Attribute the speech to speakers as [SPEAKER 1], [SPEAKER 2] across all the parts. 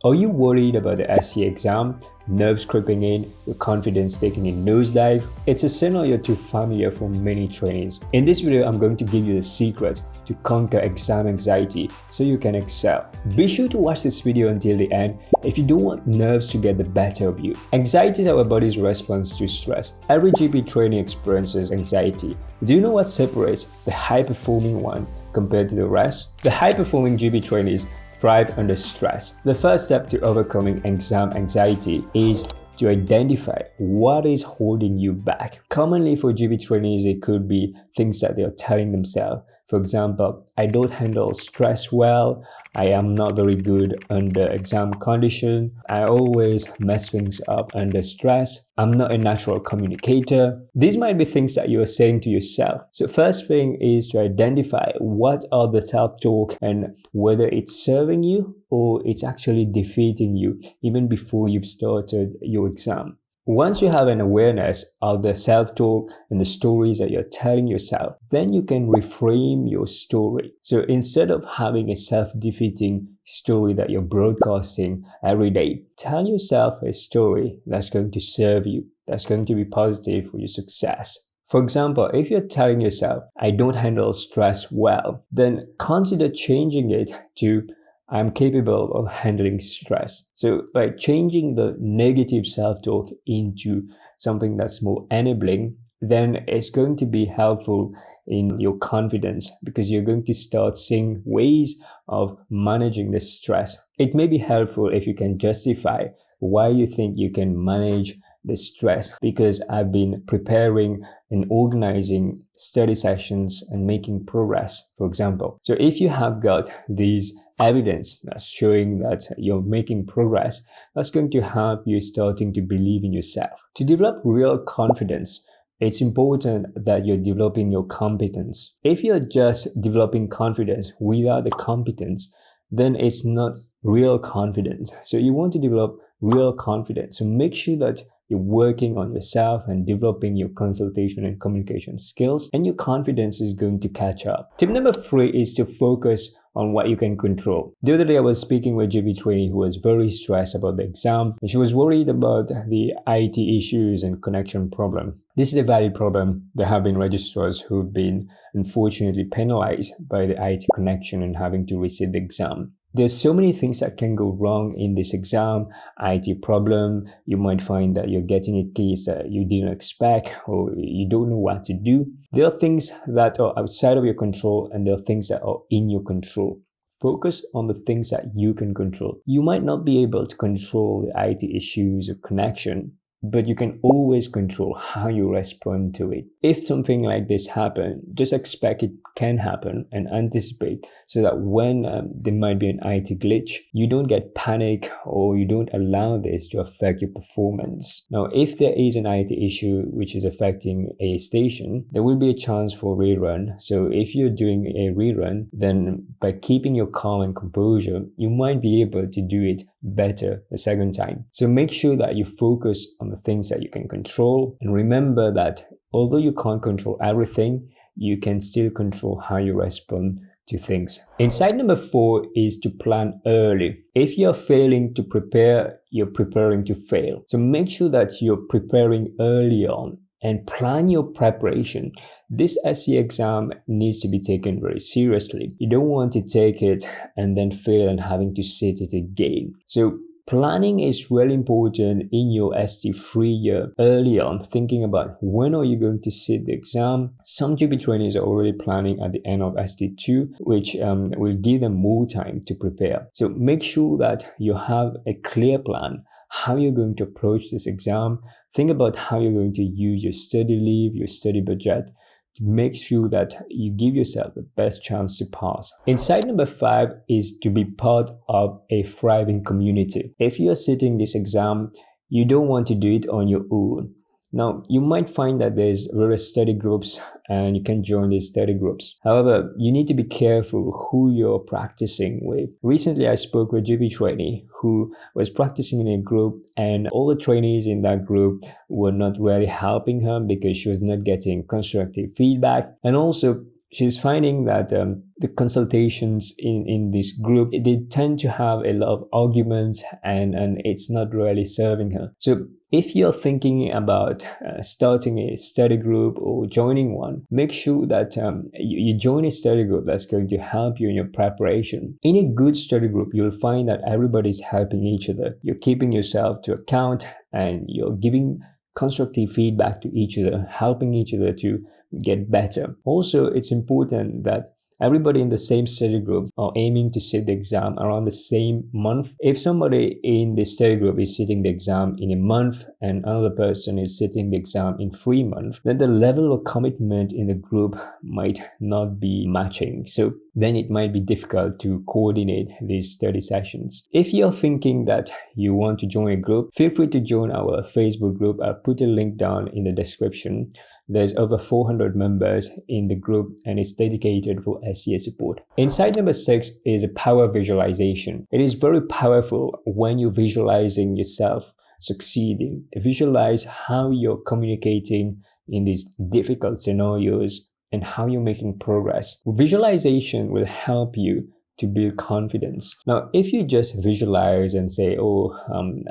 [SPEAKER 1] Are you worried about the SCA exam? Nerves creeping in, your confidence taking a nosedive? It's a scenario too familiar for many trainees. In this video, I'm going to give you the secrets to conquer exam anxiety so you can excel. Be sure to watch this video until the end if you don't want nerves to get the better of you. Anxiety is our body's response to stress. Every GP trainee experiences anxiety. Do you know what separates the high-performing one compared to the rest? The high-performing GP trainees thrive under stress. The first step to overcoming exam anxiety is to identify what is holding you back. Commonly for GP trainees, it could be things that they are telling themselves. For example, I don't handle stress well, I am not very good under exam condition, I always mess things up under stress, I'm not a natural communicator. These might be things that you are saying to yourself. So first thing is to identify what are the self-talk and whether it's serving you or it's actually defeating you even before you've started your exam. Once you have an awareness of the self-talk and the stories that you're telling yourself, then you can reframe your story. So instead of having a self-defeating story that you're broadcasting every day, tell yourself a story that's going to serve you, that's going to be positive for your success. For example, if you're telling yourself, I don't handle stress well, then consider changing it to I'm capable of handling stress. So by changing the negative self-talk into something that's more enabling, then it's going to be helpful in your confidence because you're going to start seeing ways of managing the stress. It may be helpful if you can justify why you think you can manage the stress, because I've been preparing and organizing study sessions and making progress, for example. So if you have got these evidence that's showing that you're making progress, that's going to help you starting to believe in yourself. To develop real confidence, it's important that you're developing your competence. If you're just developing confidence without the competence, then it's not real confidence. So you want to develop real confidence. So make sure that you're working on yourself and developing your consultation and communication skills, and your confidence is going to catch up. Tip number 3 is to focus on what you can control. The other day I was speaking with a GP trainee who was very stressed about the exam, and she was worried about the IT issues and connection problem. This is a valid problem. There have been registrars who've been unfortunately penalized by the IT connection and having to resit the exam. There's so many things that can go wrong in this exam. IT problem, you might find that you're getting a case that you didn't expect or you don't know what to do. There are things that are outside of your control and there are things that are in your control. Focus on the things that you can control. You might not be able to control the IT issues or connection, but you can always control how you respond to it. If something like this happens, just expect it can happen and anticipate so that when there might be an IT glitch, you don't get panic or you don't allow this to affect your performance. Now, if there is an IT issue which is affecting a station, there will be a chance for rerun. So if you're doing a rerun, then by keeping your calm and composure, you might be able to do it better the second time. So make sure that you focus on the things that you can control, and remember that although you can't control everything, you can still control how you respond to things. Insight number 4 is to plan early. If you're failing to prepare, you're preparing to fail. So make sure that you're preparing early on and plan your preparation. This SC exam needs to be taken very seriously. You don't want to take it and then fail and having to sit it again. So planning is really important in your ST3 year early on, thinking about when are you going to sit the exam. Some GP trainees are already planning at the end of ST2, which will give them more time to prepare. So make sure that you have a clear plan how you're going to approach this exam. Think about how you're going to use your study leave, your study budget, to make sure that you give yourself the best chance to pass. Insight number 5 is to be part of a thriving community. If you're sitting this exam, you don't want to do it on your own. Now, you might find that there's various study groups and you can join these study groups. However, you need to be careful who you're practicing with. Recently, I spoke with a GP trainee who was practicing in a group, and all the trainees in that group were not really helping her because she was not getting constructive feedback. And also, she's finding that the consultations in this group, they tend to have a lot of arguments, and it's not really serving her. So if you're thinking about starting a study group or joining one, make sure that you join a study group that's going to help you in your preparation. In a good study group, you'll find that everybody's helping each other. You're keeping yourself to account, and you're giving constructive feedback to each other, helping each other to get better. Also, it's important that everybody in the same study group are aiming to sit the exam around the same month. If somebody in the study group is sitting the exam in a month and another person is sitting the exam in 3 months, then the level of commitment in the group might not be matching. So then it might be difficult to coordinate these study sessions. If you're thinking that you want to join a group, feel free to join our Facebook group. I'll put a link down in the description. There's over 400 members in the group, and it's dedicated for SCA support. Insight number 6 is a power visualization. It is very powerful when you're visualizing yourself succeeding. Visualize how you're communicating in these difficult scenarios and how you're making progress. Visualization will help you to build confidence. Now, if you just visualize and say,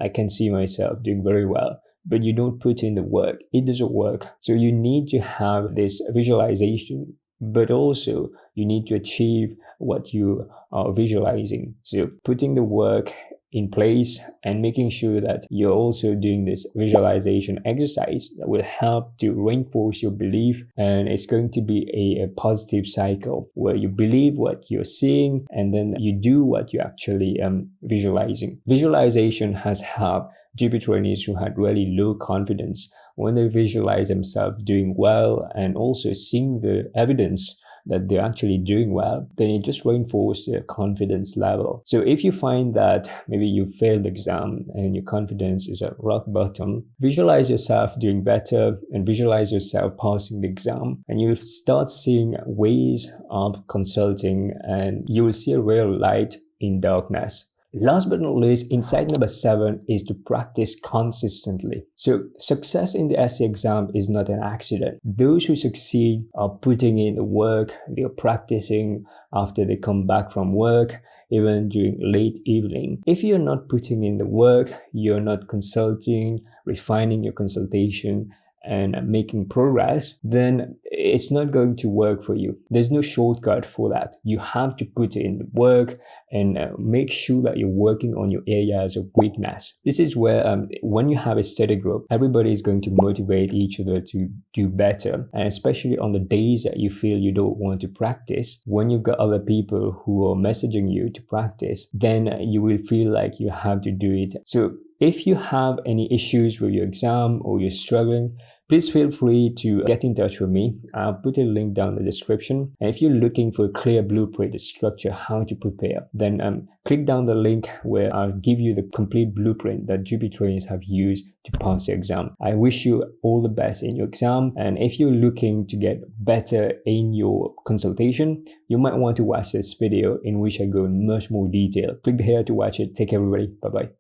[SPEAKER 1] I can see myself doing very well, but you don't put in the work, it doesn't work. So you need to have this visualization, but also you need to achieve what you are visualizing. So putting the work in place and making sure that you're also doing this visualization exercise that will help to reinforce your belief, and it's going to be a positive cycle where you believe what you're seeing and then you do what you're actually visualizing. Visualization has helped GP trainees who had really low confidence when they visualize themselves doing well and also seeing the evidence that they're actually doing well, then it just reinforces their confidence level. So if you find that maybe you failed the exam and your confidence is at rock bottom, visualize yourself doing better and visualize yourself passing the exam, and you'll start seeing ways of consulting, and you will see a real light in darkness. Last but not least, insight number 7 is to practice consistently. So success in the SCA exam is not an accident. Those who succeed are putting in the work, they're practicing after they come back from work, even during late evening. If you're not putting in the work, you're not consulting, refining your consultation, and making progress, then it's not going to work for you. There's no shortcut for that. You have to put in the work and make sure that you're working on your areas of weakness. This is where when you have a study group, everybody is going to motivate each other to do better. And especially on the days that you feel you don't want to practice, when you've got other people who are messaging you to practice, then you will feel like you have to do it. So if you have any issues with your exam or you're struggling, please feel free to get in touch with me. I'll put a link down in the description. And if you're looking for a clear blueprint, the structure, how to prepare, then click down the link where I'll give you the complete blueprint that GP trainees have used to pass the exam. I wish you all the best in your exam. And if you're looking to get better in your consultation, you might want to watch this video in which I go in much more detail. Click here to watch it. Take care, everybody. Bye-bye.